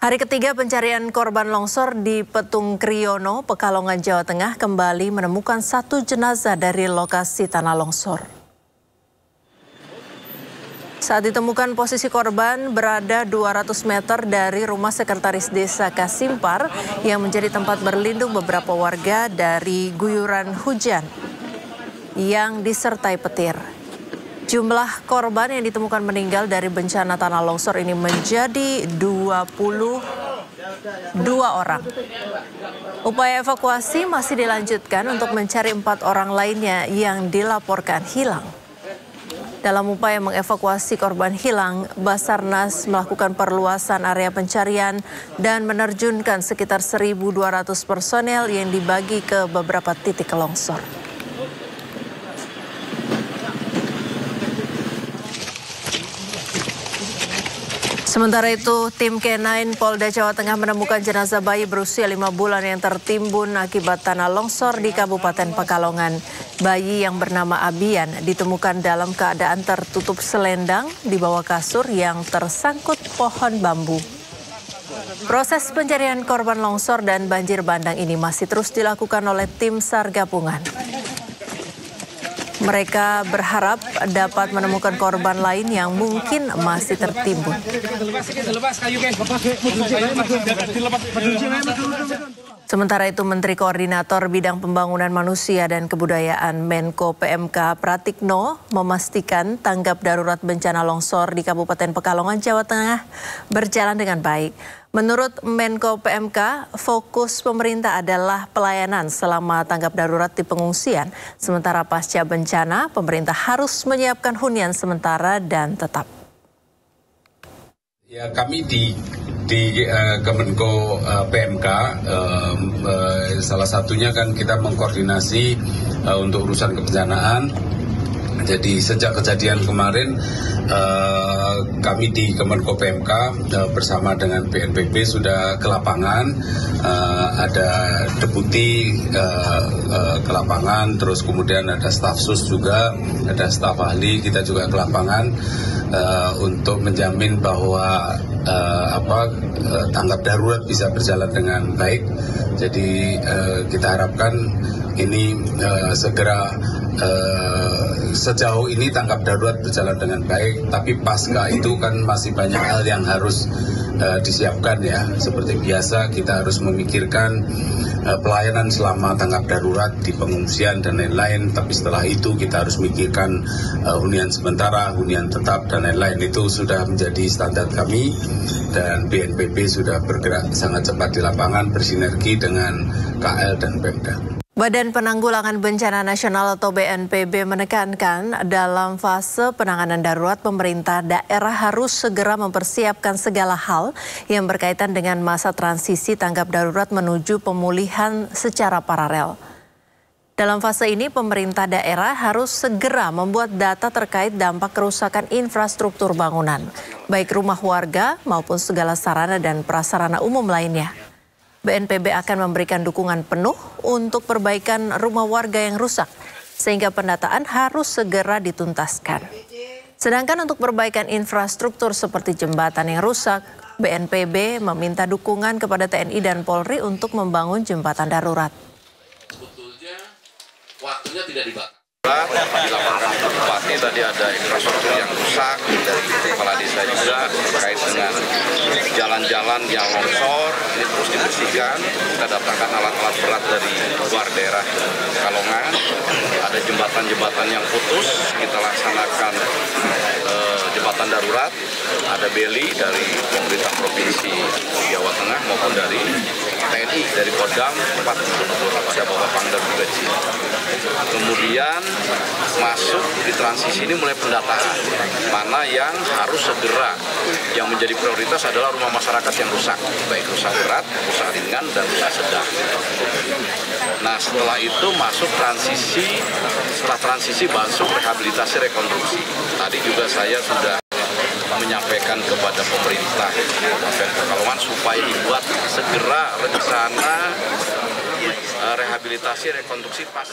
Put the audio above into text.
Hari ketiga pencarian korban longsor di Petung Kriono, Pekalongan, Jawa Tengah kembali menemukan satu jenazah dari lokasi tanah longsor. Saat ditemukan, posisi korban berada 200 meter dari rumah sekretaris desa Kasimpar yang menjadi tempat berlindung beberapa warga dari guyuran hujan yang disertai petir. Jumlah korban yang ditemukan meninggal dari bencana tanah longsor ini menjadi 22 orang. Upaya evakuasi masih dilanjutkan untuk mencari 4 orang lainnya yang dilaporkan hilang. Dalam upaya mengevakuasi korban hilang, Basarnas melakukan perluasan area pencarian dan menerjunkan sekitar 1.200 personel yang dibagi ke beberapa titik longsor. Sementara itu, tim K9 Polda Jawa Tengah menemukan jenazah bayi berusia 5 bulan yang tertimbun akibat tanah longsor di Kabupaten Pekalongan. Bayi yang bernama Abian ditemukan dalam keadaan tertutup selendang di bawah kasur yang tersangkut pohon bambu. Proses pencarian korban longsor dan banjir bandang ini masih terus dilakukan oleh tim SAR gabungan. Mereka berharap dapat menemukan korban lain yang mungkin masih tertimbun. Sementara itu, Menteri Koordinator Bidang Pembangunan Manusia dan Kebudayaan Menko PMK Pratikno memastikan tanggap darurat bencana longsor di Kabupaten Pekalongan, Jawa Tengah berjalan dengan baik. Menurut Menko PMK, fokus pemerintah adalah pelayanan selama tanggap darurat di pengungsian. Sementara pasca bencana, pemerintah harus menyiapkan hunian sementara dan tetap. Ya, kami di Kemenko PMK salah satunya kan kita mengkoordinasi untuk urusan kebencanaan. Jadi sejak kejadian kemarin kami di Kemenko PMK bersama dengan BNPB sudah ke lapangan, ada deputi ke lapangan, terus kemudian ada staf sus juga, ada staf ahli, kita juga ke lapangan untuk menjamin bahwa tanggap darurat bisa berjalan dengan baik. Jadi kita harapkan ini segera sejauh ini tanggap darurat berjalan dengan baik, tapi pasca itu kan masih banyak hal yang harus disiapkan ya. Seperti biasa kita harus memikirkan pelayanan selama tanggap darurat di pengungsian dan lain-lain, tapi setelah itu kita harus memikirkan hunian sementara, hunian tetap dan lain-lain. Itu sudah menjadi standar kami dan BNPB sudah bergerak sangat cepat di lapangan bersinergi dengan KL dan Pemda. Badan Penanggulangan Bencana Nasional atau BNPB menekankan dalam fase penanganan darurat pemerintah daerah harus segera mempersiapkan segala hal yang berkaitan dengan masa transisi tanggap darurat menuju pemulihan secara paralel. Dalam fase ini pemerintah daerah harus segera membuat data terkait dampak kerusakan infrastruktur bangunan, baik rumah warga maupun segala sarana dan prasarana umum lainnya. BNPB akan memberikan dukungan penuh untuk perbaikan rumah warga yang rusak, sehingga pendataan harus segera dituntaskan. Sedangkan untuk perbaikan infrastruktur seperti jembatan yang rusak, BNPB meminta dukungan kepada TNI dan Polri untuk membangun jembatan darurat. Sebetulnya waktunya tidak dibakar. Dilaporkan ke Bupati tadi ada infrastruktur yang rusak, dari kepala desa juga terkait dengan jalan-jalan yang longsor, ini terus dibersihkan. Kita datangkan alat-alat berat dari luar daerah Pekalongan, ada jembatan-jembatan yang putus, kita laksanakan jembatan darurat, ada beli dari pemerintah provinsi Jawa Tengah maupun dari TNI, dari Kodam 4, ada Bapak Pangdam juga di sini. Kemudian masuk di transisi ini mulai pendataan, mana yang harus segera, yang menjadi prioritas adalah rumah masyarakat yang rusak, baik rusak berat, rusak ringan, dan rusak sedang. Nah setelah itu masuk transisi, setelah transisi masuk rehabilitasi rekonstruksi. Tadi juga saya sudah menyampaikan kepada pemerintah Kabupaten Pekalongan supaya dibuat segera rencana rehabilitasi rekonstruksi pas